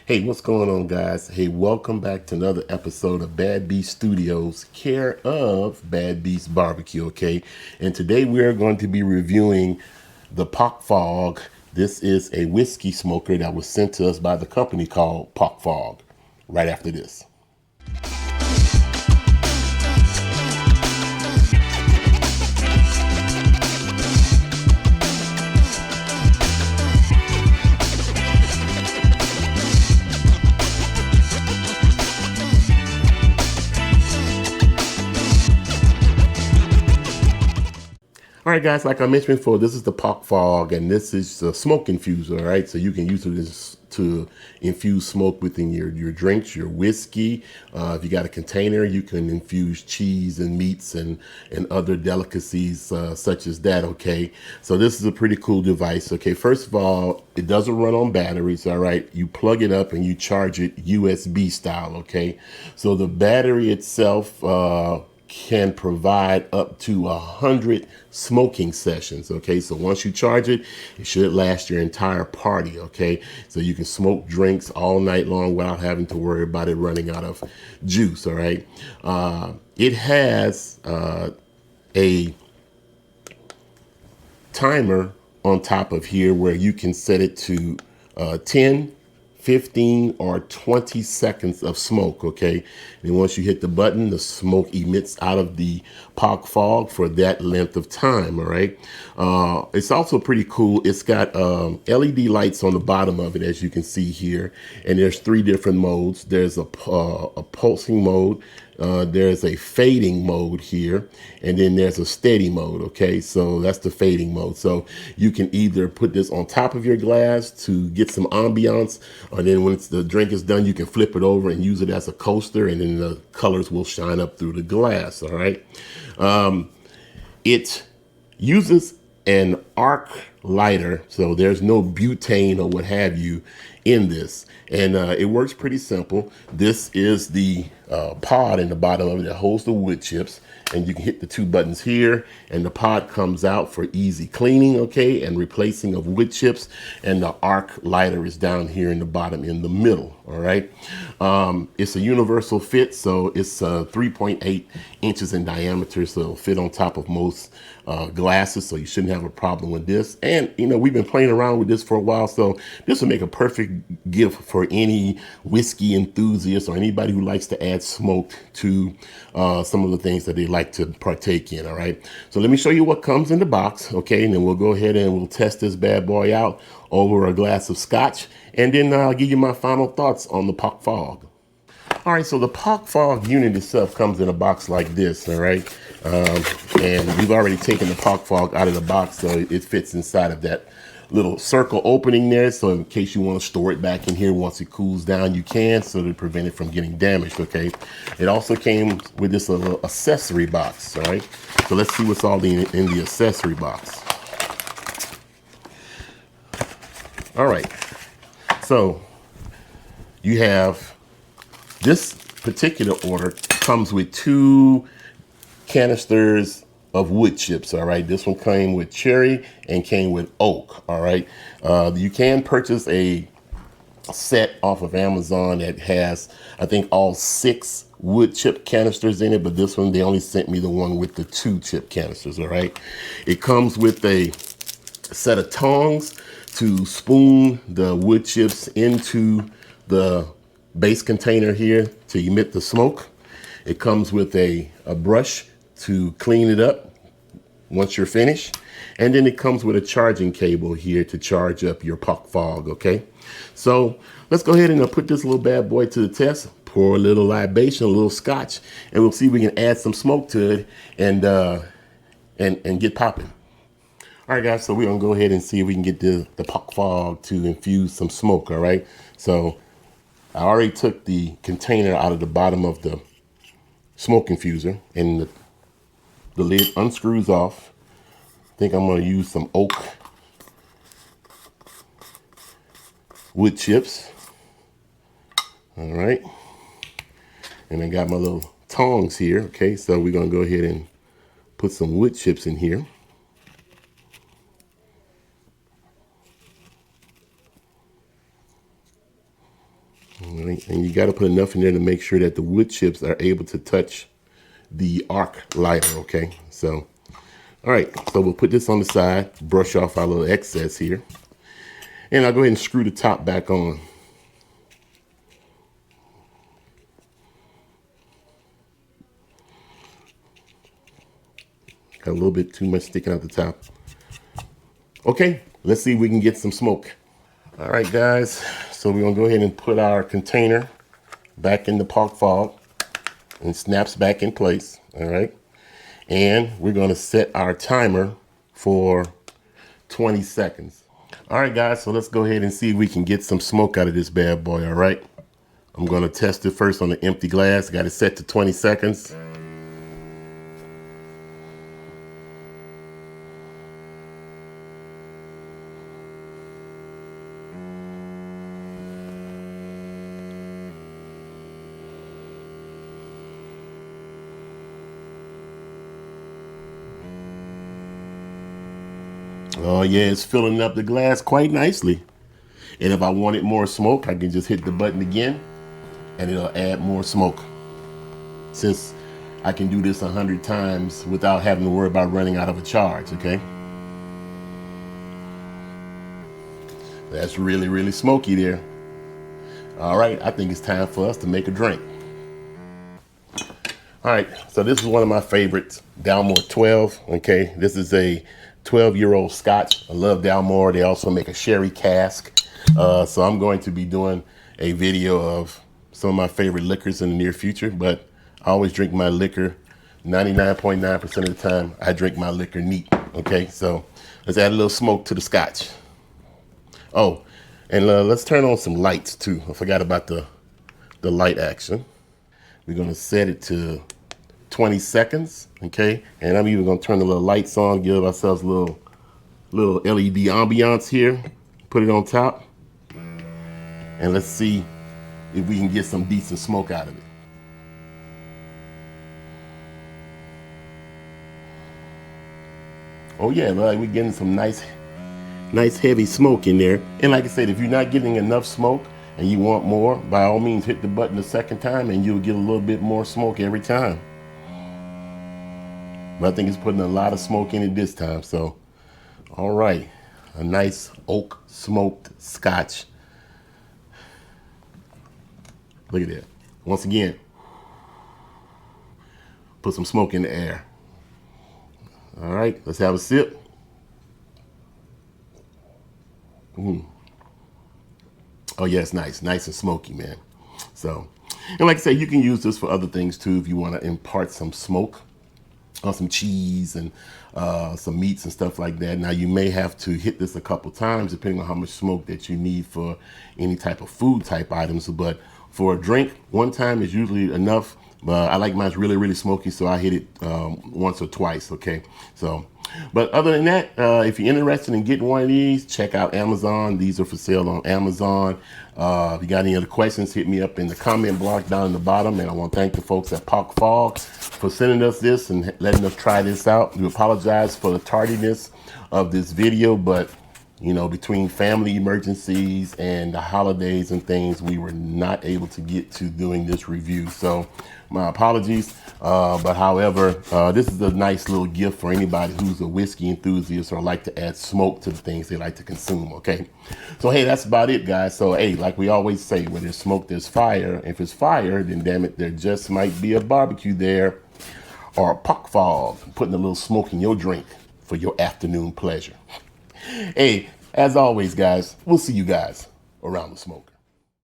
Hey, what's going on, guys? Hey, welcome back to another episode of Bad Beast Studios, care of Bad Beast Barbecue, okay? And today we are going to be reviewing the PockFog. This is a whiskey smoker that was sent to us by the company called PockFog. Right after this. All right, guys, like I mentioned before, this is the PockFog, and this is a smoke infuser, all right? So you can use this to infuse smoke within your drinks, your whiskey. If you got a container, you can infuse cheese and meats and other delicacies such as that, okay? So this is a pretty cool device, okay? First of all, it doesn't run on batteries, all right? You plug it up and you charge it USB style, okay? So the battery itself, can provide up to 100 smoking sessions. Okay, so once you charge it, it should last your entire party. Okay, so you can smoke drinks all night long without having to worry about it running out of juice. All right, it has a timer on top of here where you can set it to 10, 15 or 20 seconds of smoke, okay? And once you hit the button, the smoke emits out of the PockFog for that length of time, all right? It's also pretty cool. It's got LED lights on the bottom of it, as you can see here. And there's 3 different modes. There's a pulsing mode, there's a fading mode here, and then there's a steady mode, okay? So that's the fading mode. So you can either put this on top of your glass to get some ambiance, or then when the drink is done, you can flip it over and use it as a coaster, and then the colors will shine up through the glass, all right? It uses an arc lighter, so there's no butane or what have you in this, and it works pretty simple. This is the pod in the bottom of it that holds the wood chips, and you can hit the 2 buttons here and the pod comes out for easy cleaning, okay, and replacing of wood chips. And the arc lighter is down here in the bottom in the middle, all right? It's a universal fit, so it's 3.8 inches in diameter, so it'll fit on top of most glasses, so you shouldn't have a problem with this. And you know, we've been playing around with this for a while, so this will make a perfect gift for any whiskey enthusiast or anybody who likes to add smoke to some of the things that they like to partake in, all right? So let me show you what comes in the box, okay? And then we'll go ahead and we'll test this bad boy out over a glass of scotch, and then I'll give you my final thoughts on the PockFog. All right, so the PockFog unit itself comes in a box like this, all right? And we've already taken the PockFog out of the box, so it fits inside of that little circle opening there. So in case you want to store it back in here once it cools down, you can, so to prevent it from getting damaged, okay? It also came with this little accessory box, all right? So let's see what's all in the accessory box. All right, so you have this particular order comes with 2 canisters of wood chips, all right? This one came with cherry and came with oak, all right? You can purchase a set off of Amazon that has, I think, all 6 wood chip canisters in it, but this one, they only sent me the one with the 2 chip canisters, all right? It comes with a set of tongs to spoon the wood chips into the base container here to emit the smoke. It comes with a brush to clean it up once you're finished. And then it comes with a charging cable here to charge up your PockFog, okay? So let's go ahead and put this little bad boy to the test, pour a little libation, a little scotch, and we'll see if we can add some smoke to it and get popping. All right, guys, so we're gonna go ahead and see if we can get the PockFog to infuse some smoke, all right? So I already took the container out of the bottom of the smoke infuser, and the lid unscrews off. I think I'm gonna use some oak wood chips. All right. And I got my little tongs here, okay? So we're gonna go ahead and put some wood chips in here. All right, and you got to put enough in there to make sure that the wood chips are able to touch the arc lighter, okay? So, all right, so we'll put this on the side, brush off our little excess here, and I'll go ahead and screw the top back on. Got a little bit too much sticking out the top. Okay, let's see if we can get some smoke. All right, guys, so we're gonna go ahead and put our container back in the PockFog, and snaps back in place, all right? And we're gonna set our timer for 20 seconds. All right, guys, so let's go ahead and see if we can get some smoke out of this bad boy, all right? I'm gonna test it first on the empty glass. Got it set to 20 seconds. Oh yeah, it's filling up the glass quite nicely. And if I wanted more smoke, I can just hit the button again and it'll add more smoke. Since I can do this 100 times without having to worry about running out of a charge, okay? That's really, really smoky there. All right, I think it's time for us to make a drink. All right, so this is one of my favorites, Dalmore 12, okay? This is a 12-year-old Scotch. I love Dalmore. They also make a sherry cask. So I'm going to be doing a video of some of my favorite liquors in the near future, but I always drink my liquor 99.9% of the time. I drink my liquor neat, okay? So let's add a little smoke to the Scotch. Oh, and let's turn on some lights too. I forgot about the light action. We're gonna set it to 20 seconds, okay? And I'm even gonna turn the little lights on, give ourselves a little LED ambiance here. Put it on top. And let's see if we can get some decent smoke out of it. Oh yeah, like we're getting some nice heavy smoke in there. And like I said, if you're not getting enough smoke and you want more, by all means hit the button a second time and you'll get a little bit more smoke every time. But I think it's putting a lot of smoke in it this time. So, all right, a nice oak smoked Scotch. Look at that. Once again, put some smoke in the air. All right, let's have a sip. Oh yeah, it's nice and smoky, man. So, and like I said, you can use this for other things too if you want to impart some smoke on some cheese and some meats and stuff like that. Now you may have to hit this a couple times depending on how much smoke that you need for any type of food type items, but for a drink, one time is usually enough. I like mine really, really smoky, so I hit it once or twice, okay? So, but other than that, if you're interested in getting one of these, check out Amazon. These are for sale on Amazon. If you got any other questions, hit me up in the comment block down in the bottom. And I want to thank the folks at PockFog for sending us this and letting us try this out. We apologize for the tardiness of this video, but you know, between family emergencies and the holidays and things, we were not able to get to doing this review. So my apologies. But however, this is a nice little gift for anybody who's a whiskey enthusiast or like to add smoke to the things they like to consume, okay? So, hey, that's about it, guys. So, hey, like we always say, where there's smoke, there's fire. If it's fire, then damn it, there just might be a barbecue there or a PockFog, putting a little smoke in your drink for your afternoon pleasure. Hey, as always, guys, we'll see you guys around the smoke.